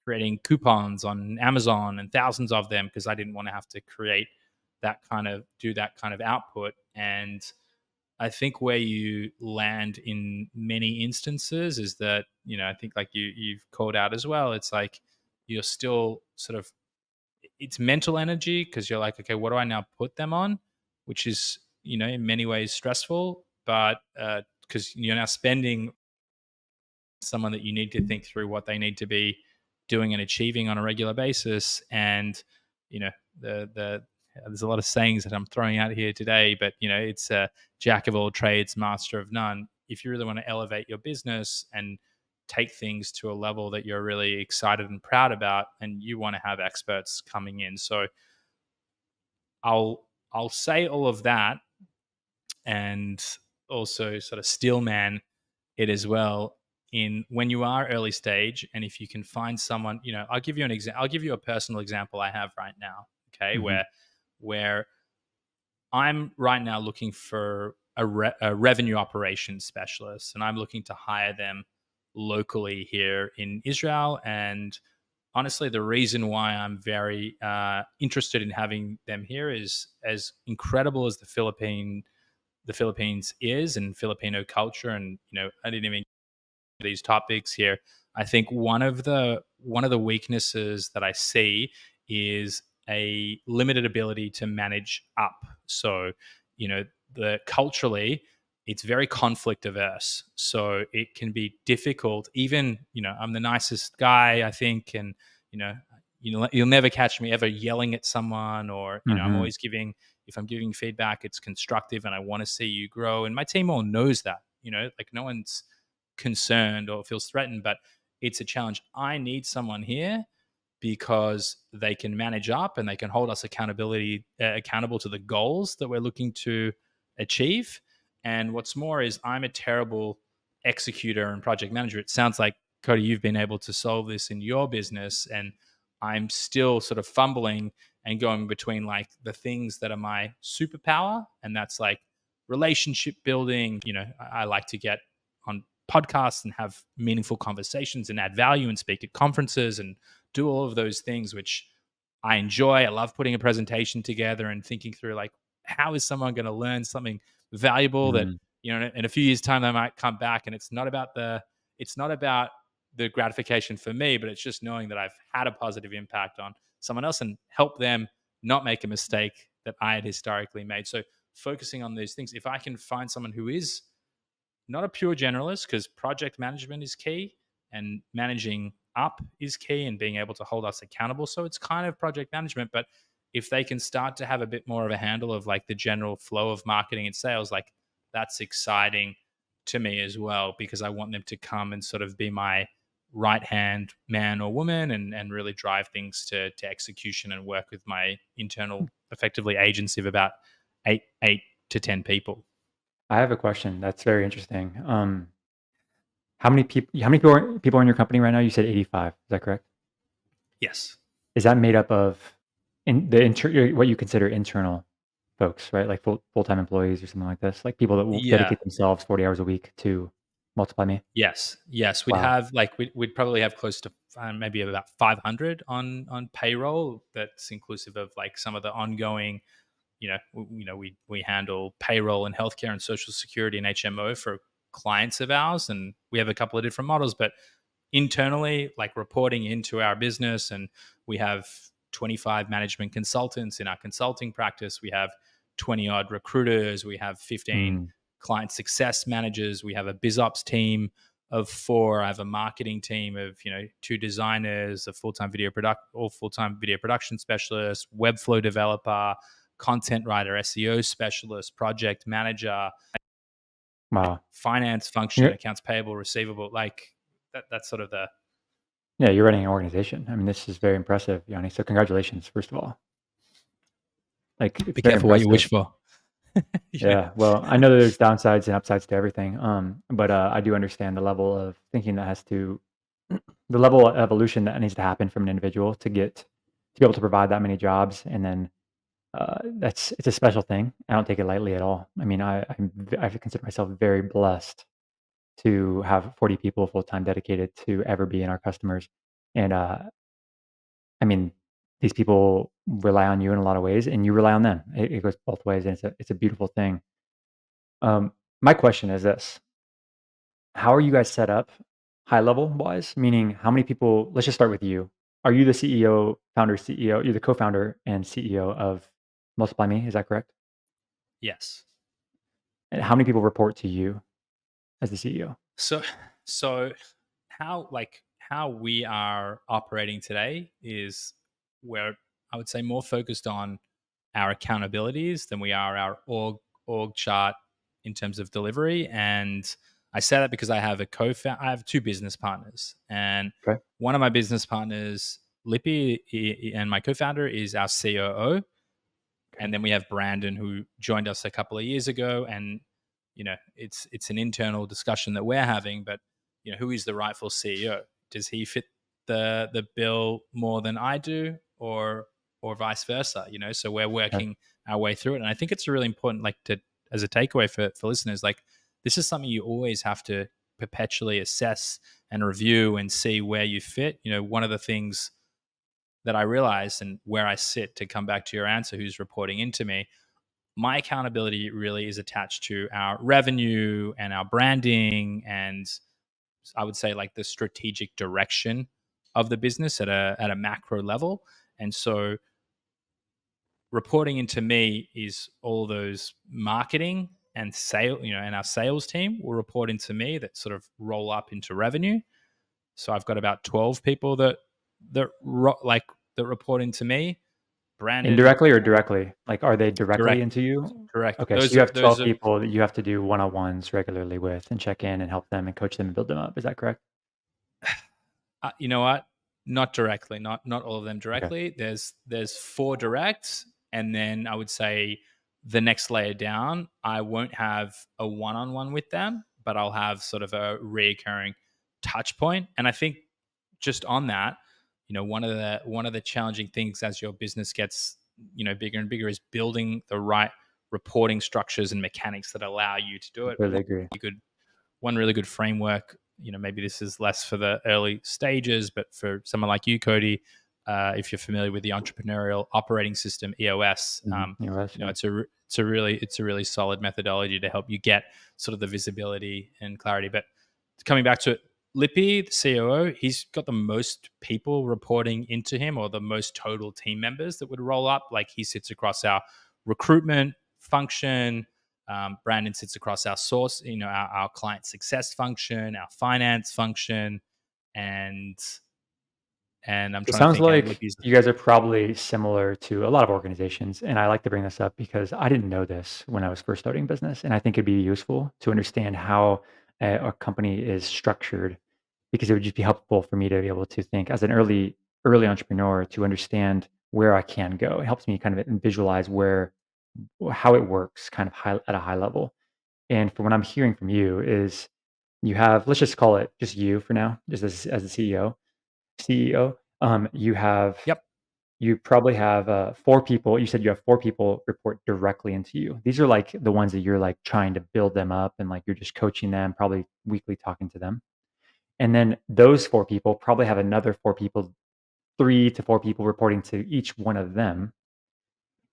creating coupons on Amazon and thousands of them because I didn't want to have to do that kind of output. And I think where you land in many instances is that, I think like you've called out as well, it's like you're still sort of, it's mental energy because you're like, okay, what do I now put them on? Which is, in many ways stressful, but because you're now spending someone that you need to think through what they need to be doing and achieving on a regular basis. And, you know, the there's a lot of sayings that I'm throwing out here today, but it's a jack of all trades, master of none. If you really want to elevate your business and take things to a level that you're really excited and proud about, and you want to have experts coming in. So I'll say all of that, and also sort of steelman it as well, in when you are early stage, and if you can find someone, I'll give you an example. I'll give you a personal example I have right now. Okay, Mhm. where I'm right now looking for a revenue operations specialist, and I'm looking to hire them locally here in Israel. And honestly, the reason why I'm very interested in having them here is, as incredible as the Philippines is, and Filipino culture, and I didn't even get these topics here. I think one of the weaknesses that I see is a limited ability to manage up. So, the culturally, it's very conflict averse. So it can be difficult. Even, I'm the nicest guy, I think, and you know, you'll never catch me ever yelling at someone, or I'm Mhm. always giving. If I'm giving feedback, it's constructive, and I want to see you grow. And my team all knows that. Like no one's concerned or feels threatened, but it's a challenge. I need someone here because they can manage up and they can hold us accountable to the goals that we're looking to achieve. And what's more is I'm a terrible executor and project manager. It sounds like, Cody, you've been able to solve this in your business, and I'm still sort of fumbling and going between like the things that are my superpower, and that's like relationship building. I like to get on podcasts and have meaningful conversations and add value and speak at conferences and do all of those things, which I enjoy. I love putting a presentation together and thinking through like, how is someone going to learn something valuable that, Mm. in a few years time, they might come back, and it's not about the gratification for me, but it's just knowing that I've had a positive impact on someone else and help them not make a mistake that I had historically made. So focusing on these things, if I can find someone who is not a pure generalist, because project management is key and managing up is key and being able to hold us accountable. So it's kind of project management, but if they can start to have a bit more of a handle of like the general flow of marketing and sales, like that's exciting to me as well, because I want them to come and sort of be my right hand man or woman, and really drive things to execution and work with my internal, effectively, agency of about eight to 10 people. I have a question that's very interesting. How many people are in your company right now? You said 85. Is that correct? Yes. Is that made up of what you consider internal folks, right? Like full-time employees or something like this, like people that will Yeah. dedicate themselves 40 hours a week to Multiply Me? Yes. We'd Wow. have like we'd probably have close to maybe about 500 on payroll. That's inclusive of like some of the ongoing. We handle payroll and healthcare and social security and HMO for clients of ours, and we have a couple of different models. But internally, like reporting into our business, and we have 25 management consultants in our consulting practice. We have 20 odd recruiters. We have 15 Mm, client success managers. We have a biz ops team of 4. I have a marketing team of 2 designers, a full-time video production specialist, webflow developer, content writer, SEO specialist, project manager, wow. finance function, You're accounts payable, receivable. Like that's sort of the. yeah, you're running an organization. I mean, this is very impressive, Yoni. So congratulations, first of all. Like, it's Be very careful what you impressive. wish for. Yeah. Yeah, well, I know that there's downsides and upsides to everything, but I do understand the level of thinking that has to the level of evolution that needs to happen from an individual to be able to provide that many jobs, and then, it's a special thing. I don't take it lightly at all. I mean, I consider myself very blessed to have 40 people full-time dedicated to EverBee and our customers, and, I mean, these people rely on you in a lot of ways, and you rely on them. It goes both ways, and it's a beautiful thing. My question is this: how are you guys set up, high level wise? Meaning, how many people? Let's just start with you. Are you the CEO, founder, CEO? You're the co-founder and CEO of Multiply Me. Is that correct? Yes. And how many people report to you as the CEO? So so how we are operating today is we're, I would say, more focused on our accountabilities than we are our org chart in terms of delivery. And I say that because I have 2 business partners, and Okay. one of my business partners, Lippy, and my co-founder is our COO. Okay. And then we have Brandon, who joined us a couple of years ago, and it's an internal discussion that we're having. But who is the rightful CEO? Does he fit the bill more than I do, or vice versa? So we're Okay. working our way through it, and I think it's really important, like, to, as a takeaway for listeners, like, this is something you always have to perpetually assess and review and see where you fit. One of the things that I realized, and where I sit, to come back to your answer, who's reporting into me, my accountability really is attached to our revenue and our branding, and I would say like the strategic direction of the business at a macro level. And so reporting into me is all those marketing and sale, and our sales team will report into me, that sort of roll up into revenue. So I've got about 12 people that like that report into me, Brandon, Indirectly or directly? Like, are they directly direct, into you? correct. Okay, so you have 12 people that you have to do one-on-ones regularly with and check in and help them and coach them and build them up. Is that correct? You know what? Not directly, not all of them Okay. directly. There's 4 direct, and then I would say the next layer down, I won't have a one-on-one with them, but I'll have sort of a recurring touch point. And I think just on that, one of the challenging things as your business gets bigger and bigger is building the right reporting structures and mechanics that allow you to do it. Completely agree. One really good framework, maybe this is less for the early stages, but for someone like you, Cody, if you're familiar with the entrepreneurial operating system, EOS, EOS, yeah. it's a really solid methodology to help you get sort of the visibility and clarity. But coming back to it, Lippy, the COO, he's got the most people reporting into him, or the most total team members that would roll up. Like, he sits across our recruitment function. Brandon sits across our source, our client success function, our finance function, and I'm It trying to sounds think. And like Lippy's, you guys are probably similar to a lot of organizations, and I like to bring this up because I didn't know this when I was first starting business, and I think it'd be useful to understand how a company is structured, because it would just be helpful for me to be able to think as an early entrepreneur to understand where I can go. It helps me kind of visualize how it works kind of at a high level. And from what I'm hearing from you is you have, let's just call it just you for now, just as a CEO. You have yep, you probably have 4 people. You said you have 4 people report directly into you. These are like the ones that you're like trying to build them up and like you're just coaching them, probably weekly talking to them. And then those 4 people probably have another 4 people, 3 to 4 people reporting to each one of them.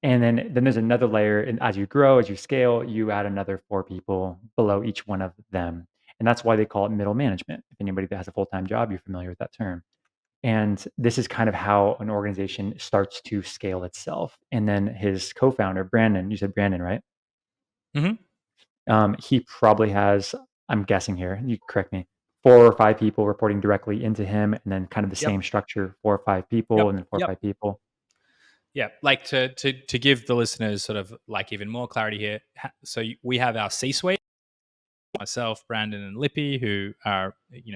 And then there's another layer, and as you grow, as you scale, you add another 4 people below each one of them. And that's why they call it middle management. If anybody that has a full-time job, you're familiar with that term. And this is kind of how an organization starts to scale itself. And then his co-founder, Brandon, you said Brandon, right? hmm He probably has, I'm guessing here, you correct me, 4 or 5 people reporting directly into him, and then kind of the yep, same structure, 4 or 5 people, yep, and then four or yep. five people. Yeah, like to give the listeners sort of like even more clarity here. So we have our C-suite, myself, Brandon, and Lippy, who are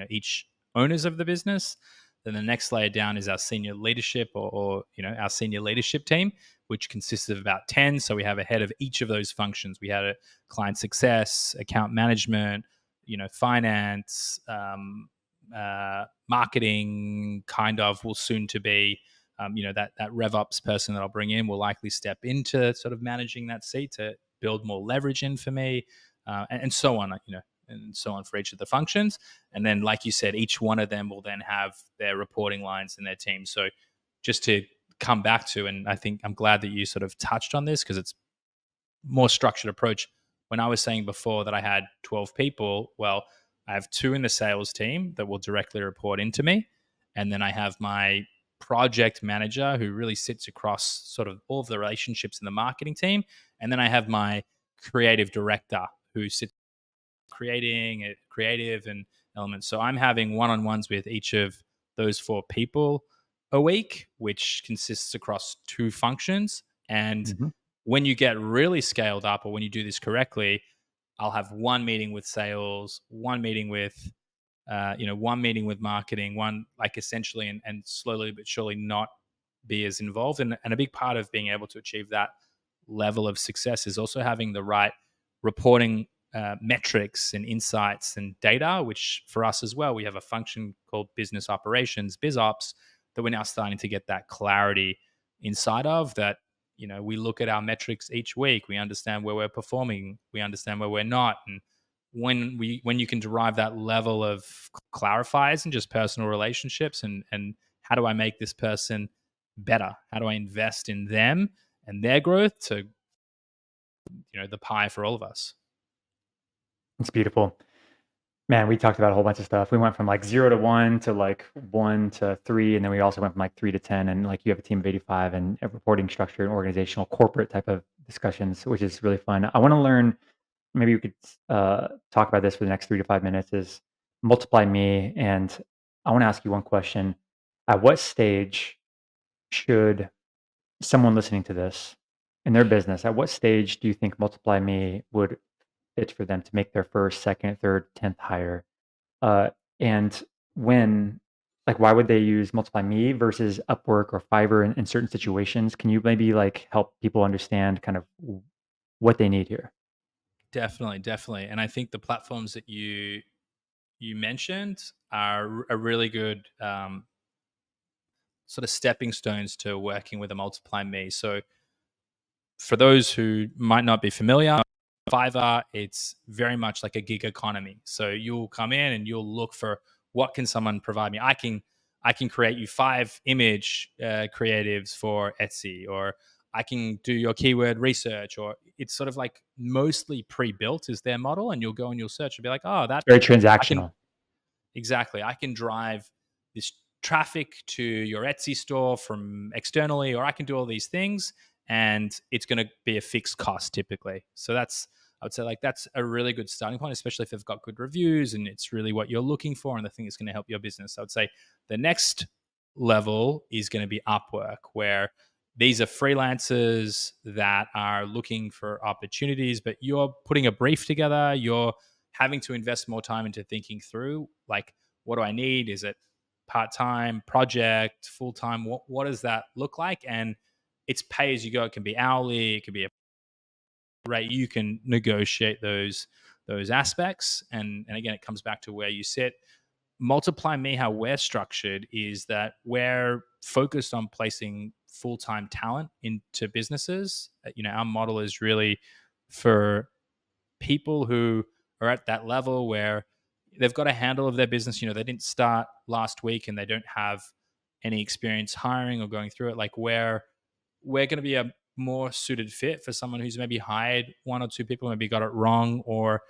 each owners of the business. Then the next layer down is our senior leadership, or our senior leadership team, which consists of about 10. So we have a head of each of those functions. We had a client success, account management, finance, marketing. Kind of will soon to be. That RevOps person that I'll bring in will likely step into sort of managing that seat to build more leverage in for me, and so on, and so on for each of the functions. And then, like you said, each one of them will then have their reporting lines and their team. So just to come back to, and I think I'm glad that you sort of touched on this because it's more structured approach. When I was saying before that I had 12 people, well, I have 2 in the sales team that will directly report into me. And then I have my project manager who really sits across sort of all of the relationships in the marketing team. And then I have my creative director who sits creating it, creative and elements. So I'm having one-on-ones with each of those 4 people a week, which consists across 2 functions. And Mhm. when you get really scaled up, or when you do this correctly, I'll have one meeting with sales, one meeting with marketing, one like essentially, and slowly but surely not be as involved. And a big part of being able to achieve that level of success is also having the right reporting metrics and insights and data, which for us as well, we have a function called business operations, BizOps, that we're now starting to get that clarity inside of that. We look at our metrics each week. We understand where we're performing. We understand where we're not. And when you can derive that level of clarifiers and just personal relationships, and how do I make this person better? How do I invest in them and their growth to the pie for all of us? It's beautiful. Man, we talked about a whole bunch of stuff. We went from like 0 to 1 to like 1 to 3, and then we also went from like 3 to 10. And like you have a team of 85 and a reporting structure and organizational corporate type of discussions, which is really fun. I want to learn. Maybe we could talk about this for the next 3 to 5 minutes. Is Multiply Me, and I want to ask you one question. At what stage should someone listening to this in their business, at what stage do you think Multiply Me would fit for them to make their first, second, third, 10th hire? And when, like, why would they use Multiply Me versus Upwork or Fiverr in certain situations? Can you maybe like help people understand kind of what they need here? Definitely, definitely. And I think the platforms that you mentioned are a really good sort of stepping stones to working with a Multiply Me. So for those who might not be familiar, Fiverr, it's very much like a gig economy. So you'll come in and you'll look for what can someone provide me. I can create you 5 image creatives for Etsy, or I can do your keyword research, or it's sort of like mostly pre-built is their model, and you'll go and you'll search and be like, oh, that Very I can transactional. exactly. I can drive this traffic to your Etsy store from externally, or I can do all these things, and it's going to be a fixed cost typically. So I would say like that's a really good starting point, especially if they've got good reviews and it's really what you're looking for and the thing that's going to help your business. I would say the next level is going to be Upwork, where these are freelancers that are looking for opportunities, but you're putting a brief together. You're having to invest more time into thinking through like, what do I need? Is it part-time, project, full-time? What does that look like? And it's pay as you go. It can be hourly, it can be a rate. You can negotiate those aspects. And again, it comes back to where you sit. Multiply Me, how we're structured is that we're focused on placing full-time talent into businesses. Our model is really for people who are at that level where they've got a handle of their business. They didn't start last week and they don't have any experience hiring or going through it. Like, we're going to be a more suited fit for someone who's maybe hired one or two people, maybe got it wrong, or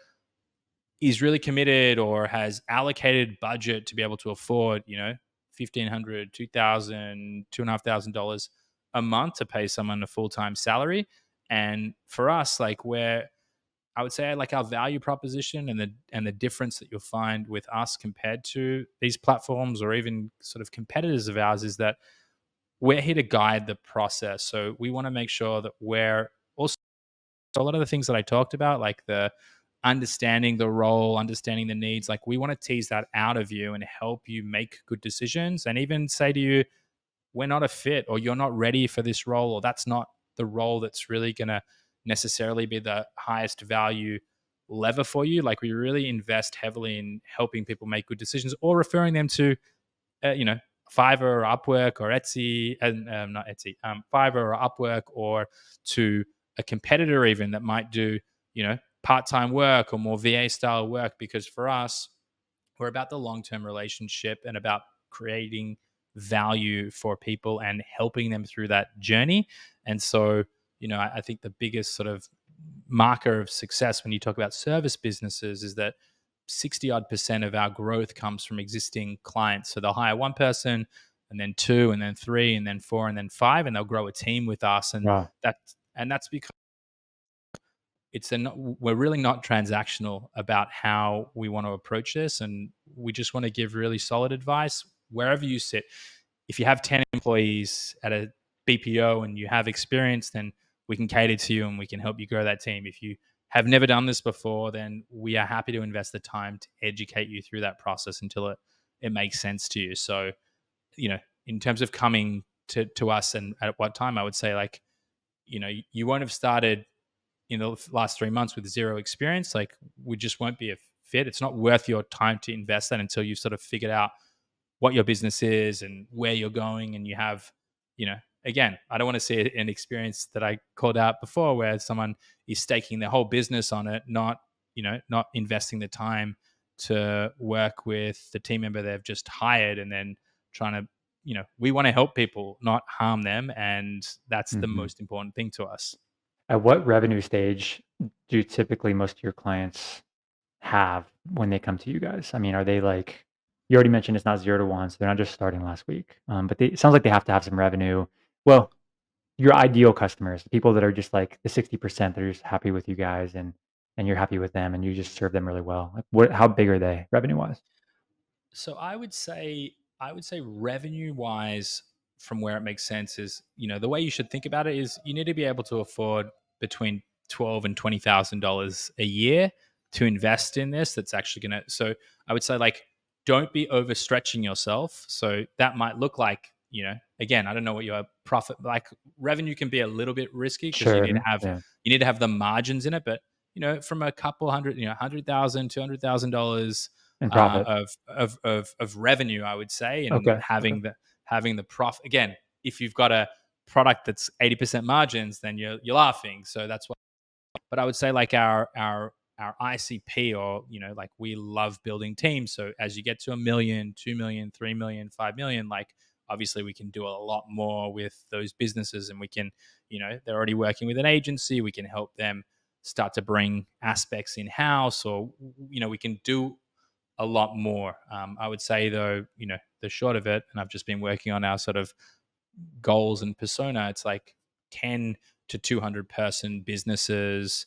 is really committed or has allocated budget to be able to afford, $1,500, $2,000, $2,500 a month to pay someone a full time salary. And for us, like, I would say like our value proposition and the difference that you'll find with us compared to these platforms or even sort of competitors of ours is that we're here to guide the process. So we want to make sure that we're also a lot of the things that I talked about, like the understanding the role, understanding the needs, like we want to tease that out of you and help you make good decisions and even say to you, we're not a fit, or you're not ready for this role, or that's not the role that's really going to necessarily be the highest value lever for you. Like, we really invest heavily in helping people make good decisions or referring them to, you know, Fiverr or Upwork or Etsy, and not Etsy, Fiverr or Upwork, or to a competitor even that might do, part-time work or more VA style work. Because for us, we're about the long term relationship and about creating value for people and helping them through that journey. And so, I think the biggest sort of marker of success when you talk about service businesses is that 60 odd percent of our growth comes from existing clients. So they'll hire one person and then two and then three and then four and then five, and they'll grow a team with us. And Wow. that's because we're really not transactional about how we want to approach this, and we just want to give really solid advice wherever you sit. If you have 10 employees at a BPO and you have experience, then we can cater to you and we can help you grow that team. If you have never done this before, then we are happy to invest the time to educate you through that process until it makes sense to you. So, in terms of coming to us and at what time, I would say, like, you won't have started in the last 3 months with zero experience. Like, we just won't be a fit. It's not worth your time to invest that until you've sort of figured out what your business is and where you're going. And you have, again, I don't want to see an experience that I called out before where someone is staking their whole business on it, not investing the time to work with the team member they've just hired and then trying to, we want to help people, not harm them. And that's the Hmm. most important thing to us. At what revenue stage do typically most of your clients have when they come to you guys? I mean, are they like, you already mentioned it's not 0 to 1, so they're not just starting last week, but it sounds like they have to have some revenue. Well, your ideal customers, the people that are just like the 60% that are just happy with you guys and you're happy with them and you just serve them really well. Like, how big are they revenue-wise? So I would say I would say revenue wise, from where it makes sense is, the way you should think about it is you need to be able to afford between $12,000 and $20,000 a year to invest in this. That's actually gonna. So I would say, like, don't be overstretching yourself. So that might look like, again, I don't know what your profit, like, revenue can be a little bit risky because Sure. Yeah. you need to have the margins in it, but from a couple hundred, 100,000, $200,000 And profit. of revenue, I would say, and Okay. Okay. having the profit. Again, if you've got a product that's 80% margins, then you're laughing. So that's what. But I would say, like, our ICP, or like, we love building teams. So as you get to 1 million, 2 million, 3 million, 5 million, like, obviously we can do a lot more with those businesses, and we can, they're already working with an agency. We can help them start to bring aspects in house, or we can do a lot more. I would say, though, the short of it, and I've just been working on our sort of goals and persona, it's like 10 to 200 person businesses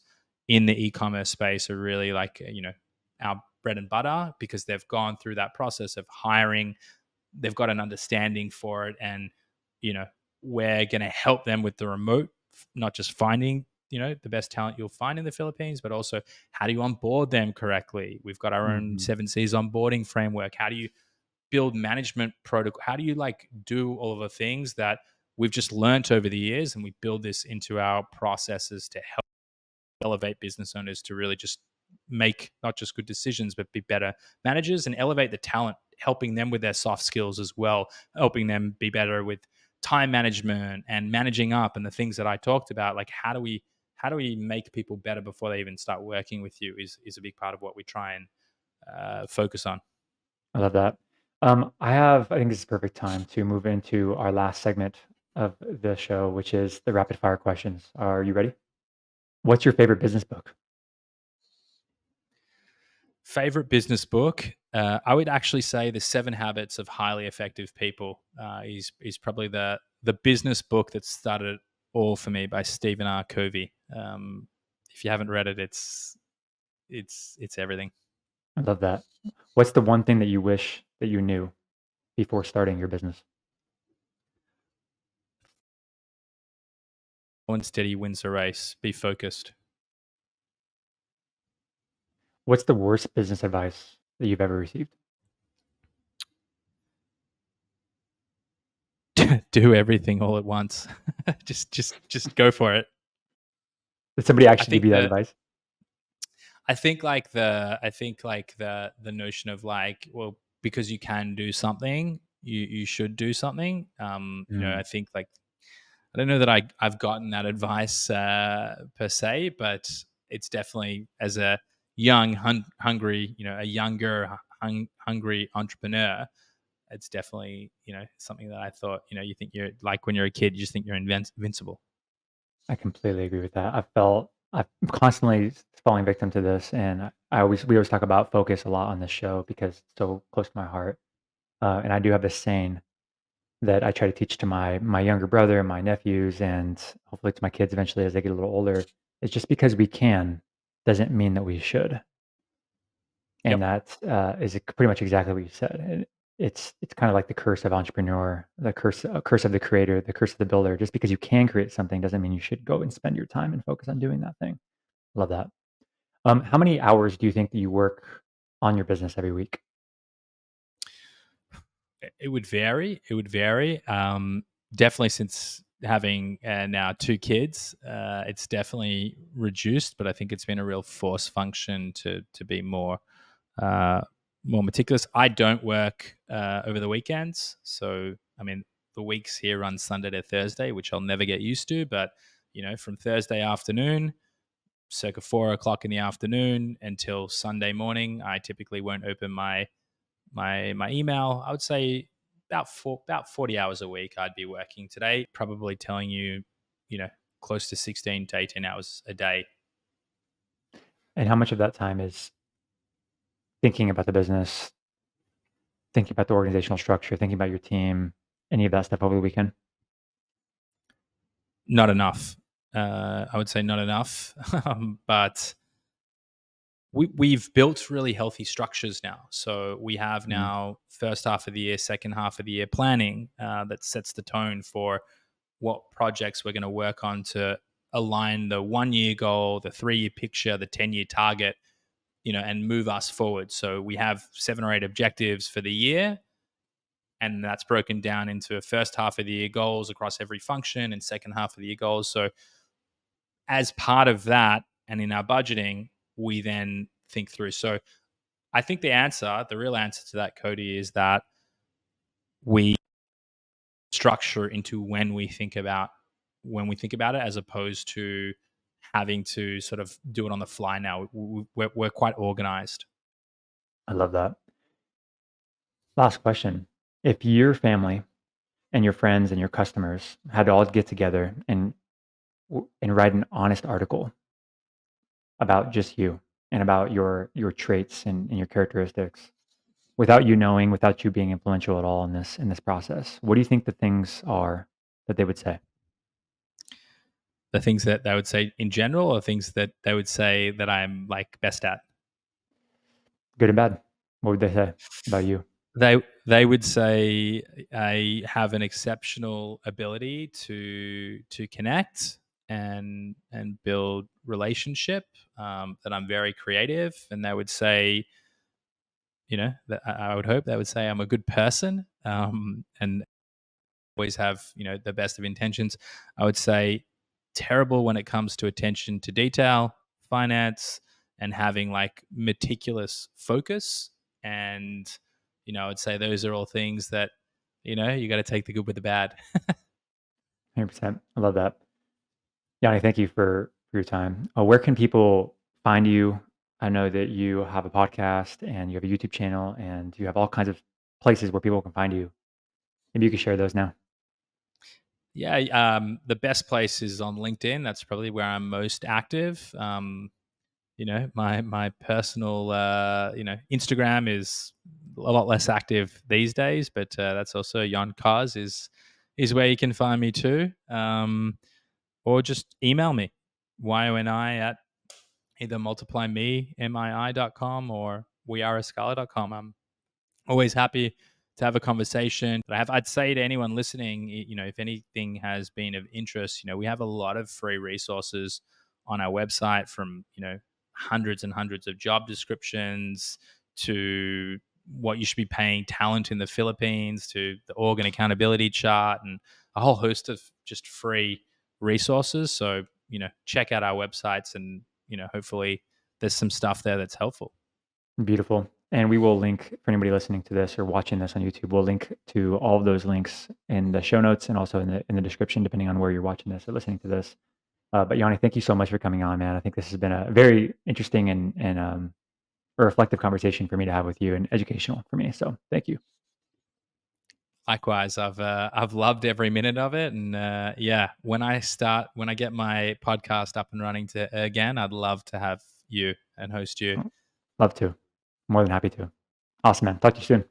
in the e-commerce space are really, like, our bread and butter, because they've gone through that process of hiring. They've got an understanding for it, and you know we're going to help them with the remote, not just finding the best talent you'll find in the Philippines, but also how do you onboard them correctly. We've got our own Mhm. 7Cs onboarding framework. How do you build management protocol? How do you, like, do all of the things that we've just learnt over the years, and we build this into our processes to help elevate business owners to really just make not just good decisions, but be better managers, and elevate the talent, helping them with their soft skills as well, helping them be better with time management and managing up, and the things that I talked about. Like, how do we make people better before they even start working with you is a big part of what we try and focus on. I love that. I think this is perfect time to move into our last segment of the show, which is the rapid fire questions. Are you ready? What's your favorite business book? Favorite business book? I would actually say The 7 Habits of Highly Effective People is probably the business book that started it all for me, by Stephen R. Covey. If you haven't read it, it's everything. I love that. What's the one thing that you wish that you knew before starting your business? Slow and steady wins the race. Be focused. What's the worst business advice that you've ever received? Do everything all at once. just go for it. Did somebody I actually give think you that the advice? I think like the notion of, like, well, because you can do something, you should do something. I Mm, think, like, I don't know that I've gotten that advice per se, but it's definitely, as a young hungry, a younger hungry entrepreneur, it's definitely, something that I thought, you think you're, like, when you're a kid, you just think you're invincible. I completely agree with that. I'm constantly falling victim to this, and we always talk about focus a lot on this show because it's so close to my heart. And I do have this saying that I try to teach to my younger brother, my nephews, and hopefully to my kids eventually as they get a little older. It's just because we can doesn't mean that we should. And Yep. that is pretty much exactly what you said. And it's kind of like the curse of entrepreneur, the curse of the creator, the curse of the builder. Just because you can create something doesn't mean you should go and spend your time and focus on doing that thing. Love that. How many hours do you think that you work on your business every week? It would vary. It would vary. Definitely, since having now 2 kids, it's definitely reduced. But I think it's been a real force function to be uh, more meticulous. I don't work over the weekends, so I mean, the weeks here run Sunday to Thursday, which I'll never get used to. But from Thursday afternoon, circa 4 o'clock in the afternoon, until Sunday morning, I typically won't open my email. I would say about 40 hours a week I'd be working today, probably telling you, you know, close to 16 to 18 hours a day. And how much of that time is thinking about the business, thinking about the organizational structure, thinking about your team, any of that stuff over the weekend? Not enough. I would say not enough. But we've built really healthy structures now. So we have Mhm. now first half of the year, second half of the year planning that sets the tone for what projects we're going to work on to align the 1 year goal, the 3 year picture, the 10 year target, and move us forward. So we have 7 or 8 objectives for the year, and that's broken down into first half of the year goals across every function and second half of the year goals. So as part of that, and in our budgeting, we then think through. So I think the real answer to that, Cody, is that we structure into when we think about it, as opposed to having to sort of do it on the fly now. We're quite organized. I love that. Last question. If your family and your friends and your customers had to all get together and write an honest article about just you and about your traits and your characteristics, without you knowing, without you being influential at all in this process, what do you think the things are that they would say? The things that they would say in general, or things that they would say that I'm like best at. Good and bad. What would they say about you? They would say I have an exceptional ability to connect and build relationship. That I'm very creative, and they would say, that I would hope they would say I'm a good person, and always have the best of intentions. I would say terrible when it comes to attention to detail, finance, and having like meticulous focus. And I would say those are all things that you got to take the good with the bad. 100%. I love that. Yanni, thank you for your time. Where can people find you? I know that you have a podcast and you have a YouTube channel and you have all kinds of places where people can find you. Maybe you can share those now. Yeah, the best place is on LinkedIn. That's probably where I'm most active. My personal Instagram is a lot less active these days, but that's also Yon Koz is where you can find me too. Or just email me, YONI at either multiply.me.com or weareascala.com. I'm always happy to have a conversation. I'd say to anyone listening, if anything has been of interest, we have a lot of free resources on our website, from hundreds and hundreds of job descriptions to what you should be paying talent in the Philippines, to the org and accountability chart, and a whole host of just free resources. So check out our websites, and hopefully there's some stuff there that's helpful. Beautiful. And we will link for anybody listening to this or watching this on YouTube. We'll link to all of those links in the show notes and also in the description, depending on where you're watching this or listening to this. But Yanni, thank you so much for coming on, man. I think this has been a very interesting and a reflective conversation for me to have with you and educational for me. So thank you. Likewise, I've loved every minute of it, and yeah, when I get my podcast up and running again, I'd love to have you and host you. Love to. More than happy to. Awesome, man. Talk to you soon.